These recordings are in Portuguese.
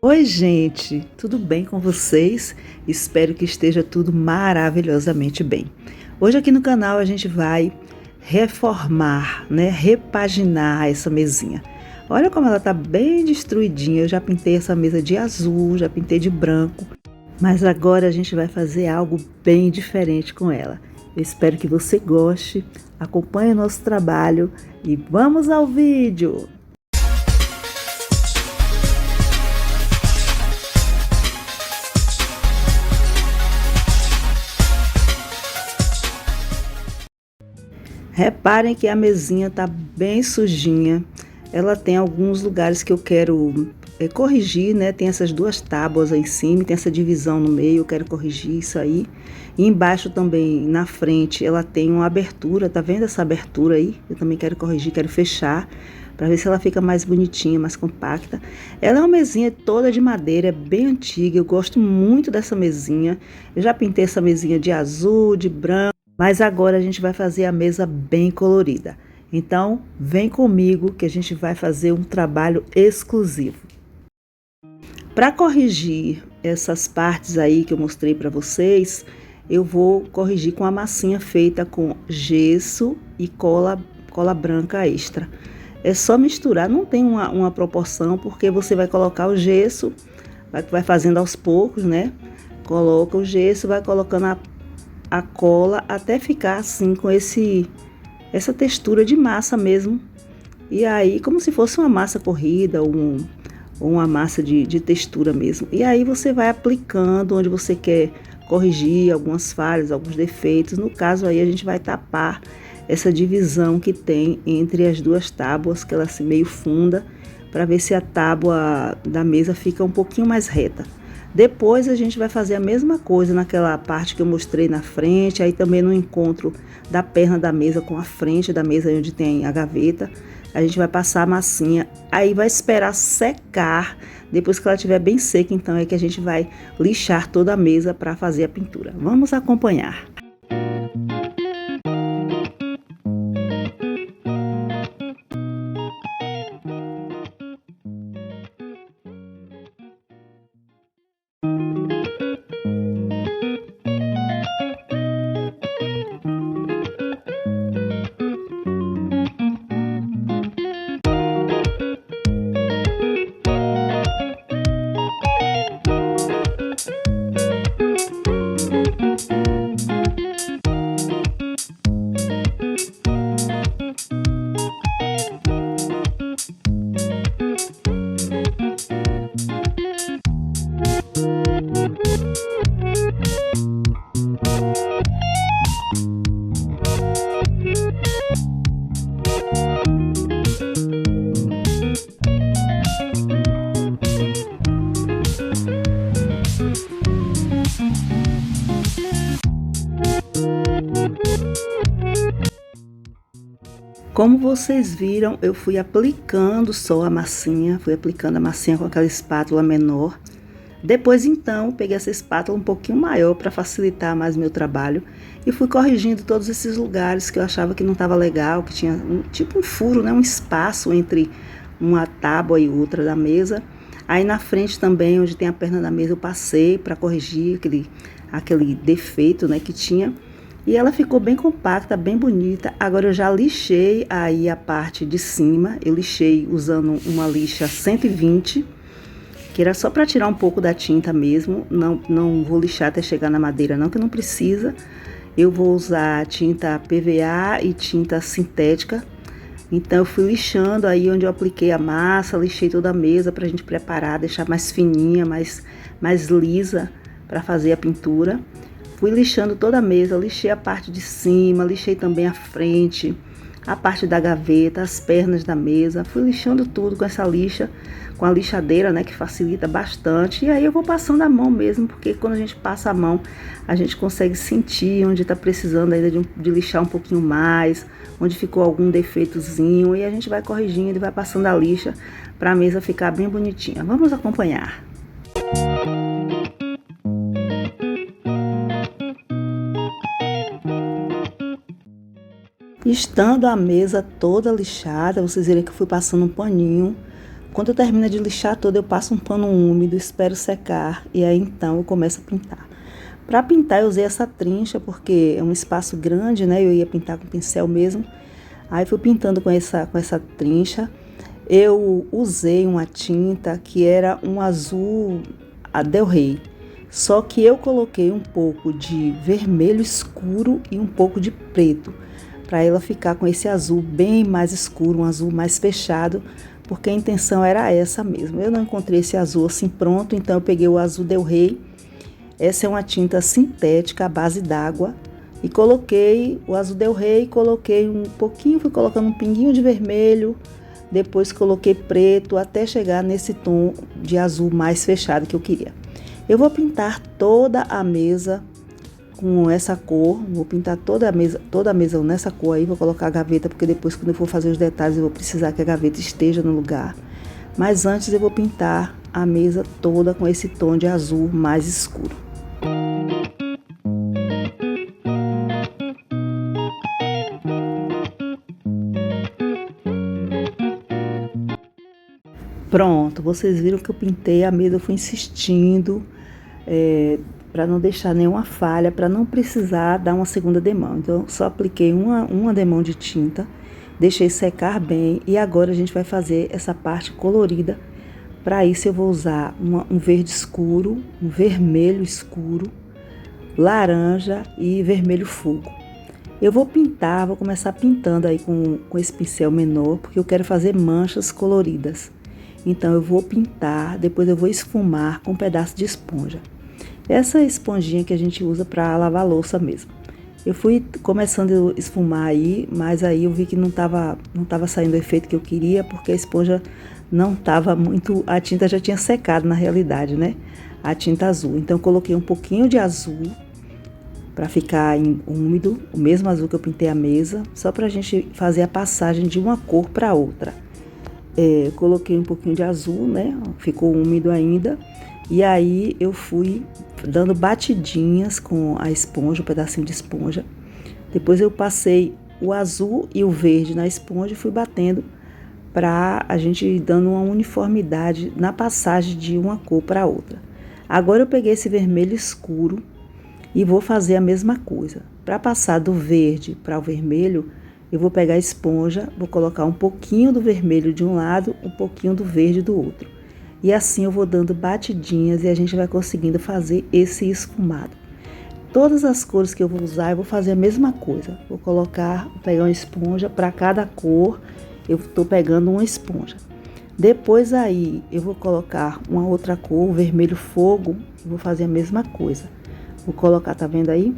Oi, gente, tudo bem com vocês? Espero que esteja tudo maravilhosamente bem. Hoje aqui no canal a gente vai reformar, repaginar essa mesinha. Olha como ela tá bem destruidinha. Eu já pintei essa mesa de azul, já pintei de branco, mas agora a gente vai fazer algo bem diferente com ela. Eu espero que você goste, acompanhe o nosso trabalho e vamos ao vídeo! Reparem que a mesinha tá bem sujinha. Ela tem alguns lugares que eu quero corrigir, né? Tem essas duas tábuas aí em cima, tem essa divisão no meio, eu quero corrigir isso aí. E embaixo também, na frente, ela tem uma abertura, tá vendo essa abertura aí? Eu também quero corrigir, quero fechar, para ver se ela fica mais bonitinha, mais compacta. Ela é uma mesinha toda de madeira, é bem antiga, eu gosto muito dessa mesinha. Eu já pintei essa mesinha de azul, de branco. Mas agora a gente vai fazer a mesa bem colorida. Então, vem comigo que a gente vai fazer um trabalho exclusivo. Para corrigir essas partes aí que eu mostrei para vocês, eu vou corrigir com a massinha feita com gesso e cola branca extra. É só misturar, não tem uma proporção, porque você vai colocar o gesso, vai fazendo aos poucos, né? Coloca o gesso, vai colocando a cola até ficar assim com essa textura de massa mesmo. E aí, como se fosse uma massa corrida ou uma massa de textura mesmo. E aí você vai aplicando onde você quer corrigir algumas falhas, alguns defeitos. No caso aí a gente vai tapar essa divisão que tem entre as duas tábuas, que ela se meio funda, para ver se a tábua da mesa fica um pouquinho mais reta. Depois a gente vai fazer a mesma coisa naquela parte que eu mostrei na frente, aí também no encontro da perna da mesa com a frente da mesa onde tem a gaveta, a gente vai passar a massinha, aí vai esperar secar. Depois que ela estiver bem seca, então é que a gente vai lixar toda a mesa para fazer a pintura. Vamos acompanhar. Como vocês viram, eu fui aplicando só a massinha, fui aplicando a massinha com aquela espátula menor. Depois, então, peguei essa espátula um pouquinho maior para facilitar mais meu trabalho e fui corrigindo todos esses lugares que eu achava que não estava legal, que tinha tipo um furo, né, um espaço entre uma tábua e outra da mesa. Aí na frente também, onde tem a perna da mesa, eu passei para corrigir aquele defeito, né, que tinha. E ela ficou bem compacta, bem bonita. Agora eu já lixei aí a parte de cima. Eu lixei usando uma lixa 120, que era só para tirar um pouco da tinta mesmo. Não vou lixar até chegar na madeira não, que não precisa. Eu vou usar tinta PVA e tinta sintética. Então eu fui lixando aí onde eu apliquei a massa, lixei toda a mesa pra gente preparar, deixar mais fininha, mais lisa para fazer a pintura. Fui lixando toda a mesa, lixei a parte de cima, lixei também a frente, a parte da gaveta, as pernas da mesa. Fui lixando tudo com essa lixa, com a lixadeira, né, que facilita bastante. E aí eu vou passando a mão mesmo, porque quando a gente passa a mão, a gente consegue sentir onde está precisando ainda de lixar um pouquinho mais, onde ficou algum defeitozinho. E a gente vai corrigindo e vai passando a lixa para a mesa ficar bem bonitinha. Vamos acompanhar. Estando a mesa toda lixada, vocês viram que eu fui passando um paninho Quando eu termino de lixar toda, eu passo um pano úmido, espero secar e aí então eu começo a pintar. Para pintar eu usei essa trincha porque é um espaço grande, né? Eu ia pintar com pincel mesmo. Aí fui pintando com essa trincha. Eu usei uma tinta que era um azul a Del Rey. Só que eu coloquei um pouco de vermelho escuro e um pouco de preto, para ela ficar com esse azul bem mais escuro, um azul mais fechado, porque a intenção era essa mesmo. Eu não encontrei esse azul assim pronto, então eu peguei o azul Del Rey. Essa é uma tinta sintética à base d'água. E coloquei o azul Del Rey, coloquei um pouquinho, fui colocando um pinguinho de vermelho, depois coloquei preto, até chegar nesse tom de azul mais fechado que eu queria. Eu vou pintar toda a mesa com essa cor, vou pintar toda a mesa nessa cor aí, vou colocar a gaveta, porque depois quando eu for fazer os detalhes eu vou precisar que a gaveta esteja no lugar. Mas antes eu vou pintar a mesa toda com esse tom de azul mais escuro. Pronto, vocês viram que eu pintei a mesa, eu fui insistindo para não deixar nenhuma falha, para não precisar dar uma segunda demão. Então, só apliquei uma demão de tinta, deixei secar bem e agora a gente vai fazer essa parte colorida. Para isso eu vou usar um verde escuro, um vermelho escuro, laranja e vermelho fogo. Eu vou pintar, vou começar pintando aí com esse pincel menor, porque eu quero fazer manchas coloridas. Então, eu vou pintar, depois eu vou esfumar com um pedaço de esponja. Essa esponjinha que a gente usa para lavar louça mesmo. Eu fui começando a esfumar aí, mas aí eu vi que não tava saindo o efeito que eu queria, porque a esponja não estava muito... A tinta já tinha secado na realidade, né? A tinta azul. Então, eu coloquei um pouquinho de azul para ficar úmido, o mesmo azul que eu pintei a mesa, só para a gente fazer a passagem de uma cor para outra. Coloquei um pouquinho de azul, né? Ficou úmido ainda. E aí eu fui dando batidinhas com a esponja, um pedacinho de esponja. Depois eu passei o azul e o verde na esponja e fui batendo para a gente ir dando uma uniformidade na passagem de uma cor para outra. Agora eu peguei esse vermelho escuro e vou fazer a mesma coisa. Para passar do verde para o vermelho, eu vou pegar a esponja, vou colocar um pouquinho do vermelho de um lado, um pouquinho do verde do outro. E assim eu vou dando batidinhas e a gente vai conseguindo fazer esse esfumado. Todas as cores que eu vou usar, eu vou fazer a mesma coisa. Vou pegar uma esponja para cada cor, eu estou pegando uma esponja. Depois aí eu vou colocar uma outra cor, o vermelho fogo, vou fazer a mesma coisa. Vou colocar, tá vendo aí?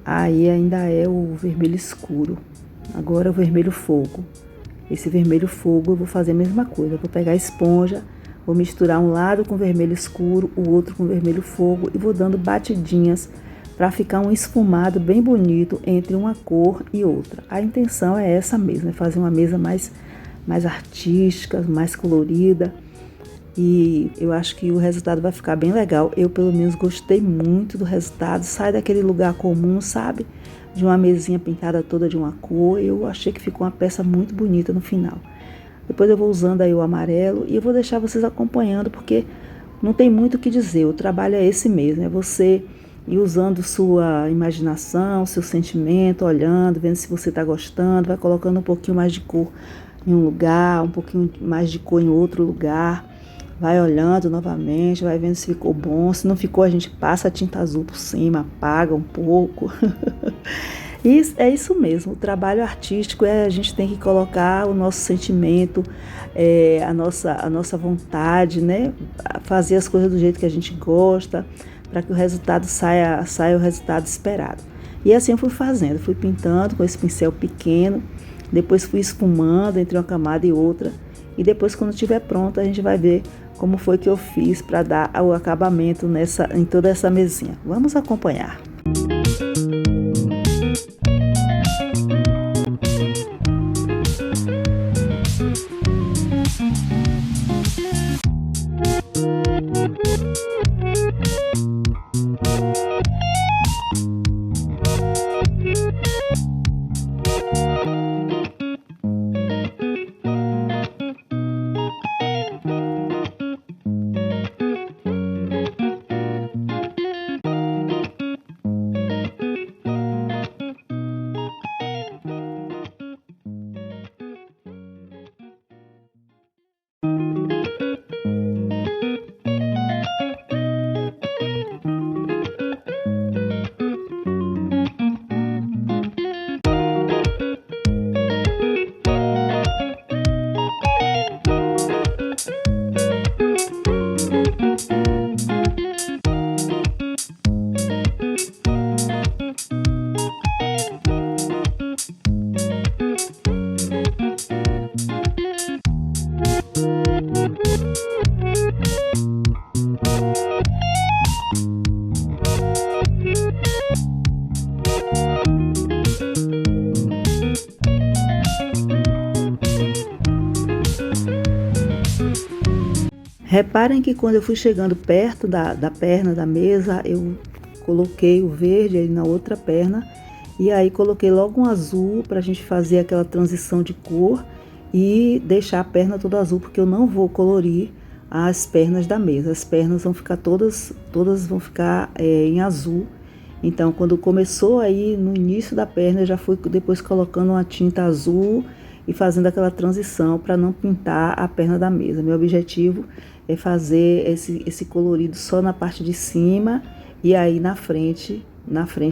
Aí ainda é o vermelho escuro. Agora é o vermelho fogo. Esse vermelho fogo eu vou fazer a mesma coisa. Eu vou pegar a esponja, vou misturar um lado com vermelho escuro, o outro com vermelho fogo e vou dando batidinhas para ficar um esfumado bem bonito entre uma cor e outra. A intenção é essa mesmo, é fazer uma mesa mais artística, mais colorida. E eu acho que o resultado vai ficar bem legal. Eu, pelo menos, gostei muito do resultado. Sai daquele lugar comum, sabe? De uma mesinha pintada toda de uma cor. Eu achei que ficou uma peça muito bonita no final. Depois eu vou usando aí o amarelo e eu vou deixar vocês acompanhando, porque não tem muito o que dizer. O trabalho é esse mesmo, é você ir usando sua imaginação, seu sentimento, olhando, vendo se você está gostando, vai colocando um pouquinho mais de cor em um lugar, um pouquinho mais de cor em outro lugar. Vai olhando novamente, vai vendo se ficou bom. Se não ficou, a gente passa a tinta azul por cima, apaga um pouco. E é isso mesmo, o trabalho artístico a gente tem que colocar o nosso sentimento, a nossa vontade, né? Fazer as coisas do jeito que a gente gosta, para que o resultado saia o resultado esperado. E assim eu fui fazendo, fui pintando com esse pincel pequeno, depois fui esfumando entre uma camada e outra. E depois, quando estiver pronto, a gente vai ver como foi que eu fiz para dar o acabamento em toda essa mesinha. Vamos acompanhar. Reparem que quando eu fui chegando perto da perna da mesa, eu coloquei o verde aí na outra perna e aí coloquei logo um azul para a gente fazer aquela transição de cor e deixar a perna toda azul, porque eu não vou colorir as pernas da mesa. As pernas vão ficar todas vão ficar em azul. Então, quando começou aí no início da perna, eu já fui depois colocando uma tinta azul e fazendo aquela transição para não pintar a perna da mesa. Meu objetivo é fazer esse colorido só na parte de cima e aí na frente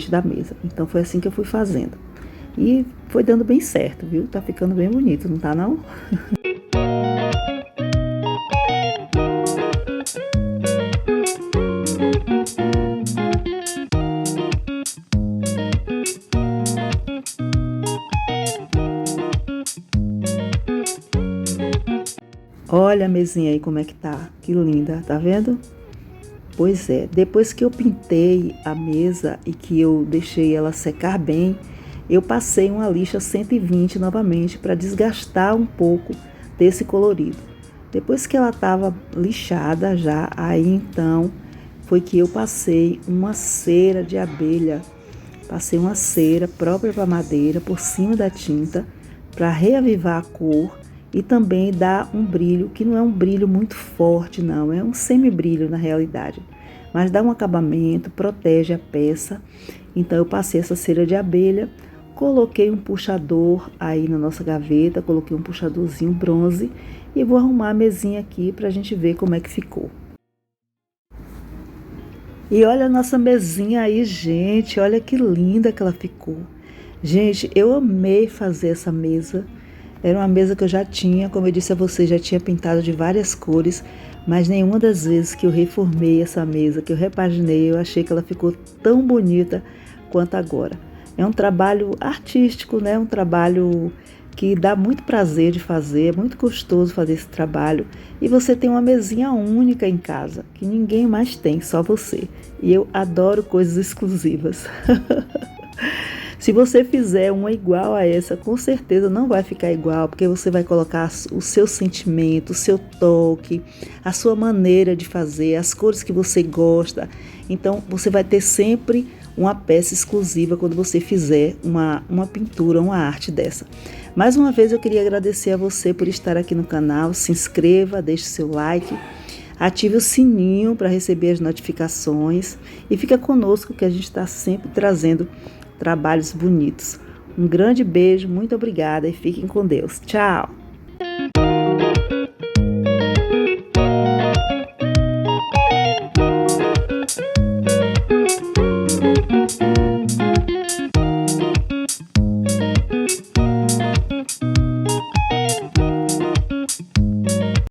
da mesa. Então foi assim que eu fui fazendo. E foi dando bem certo, viu? Tá ficando bem bonito, não tá não? Olha a mesinha aí como é que tá, que linda, tá vendo? Pois é, depois que eu pintei a mesa e que eu deixei ela secar bem, eu passei uma lixa 120 novamente para desgastar um pouco desse colorido. Depois que ela estava lixada já, aí então foi que eu passei uma cera de abelha. Passei uma cera própria para madeira por cima da tinta para reavivar a cor e também dá um brilho, que não é um brilho muito forte não, é um semi-brilho na realidade, mas dá um acabamento, protege a peça. Então eu passei essa cera de abelha, coloquei um puxador aí na nossa gaveta, coloquei um puxadorzinho bronze e vou arrumar a mesinha aqui para a gente ver como é que ficou. E olha a nossa mesinha aí, gente, olha que linda que ela ficou. Gente, eu amei fazer essa mesa. Era uma mesa que eu já tinha, como eu disse a vocês, já tinha pintado de várias cores, mas nenhuma das vezes que eu reformei essa mesa, que eu repaginei, eu achei que ela ficou tão bonita quanto agora. É um trabalho artístico, né? Um trabalho que dá muito prazer de fazer, é muito gostoso fazer esse trabalho. E você tem uma mesinha única em casa, que ninguém mais tem, só você. E eu adoro coisas exclusivas. Se você fizer uma igual a essa, com certeza não vai ficar igual, porque você vai colocar o seu sentimento, o seu toque, a sua maneira de fazer, as cores que você gosta. Então, você vai ter sempre uma peça exclusiva quando você fizer uma pintura, uma arte dessa. Mais uma vez, eu queria agradecer a você por estar aqui no canal. Se inscreva, deixe seu like, ative o sininho para receber as notificações e fica conosco que a gente está sempre trazendo trabalhos bonitos. Um grande beijo, muito obrigada e fiquem com Deus. Tchau!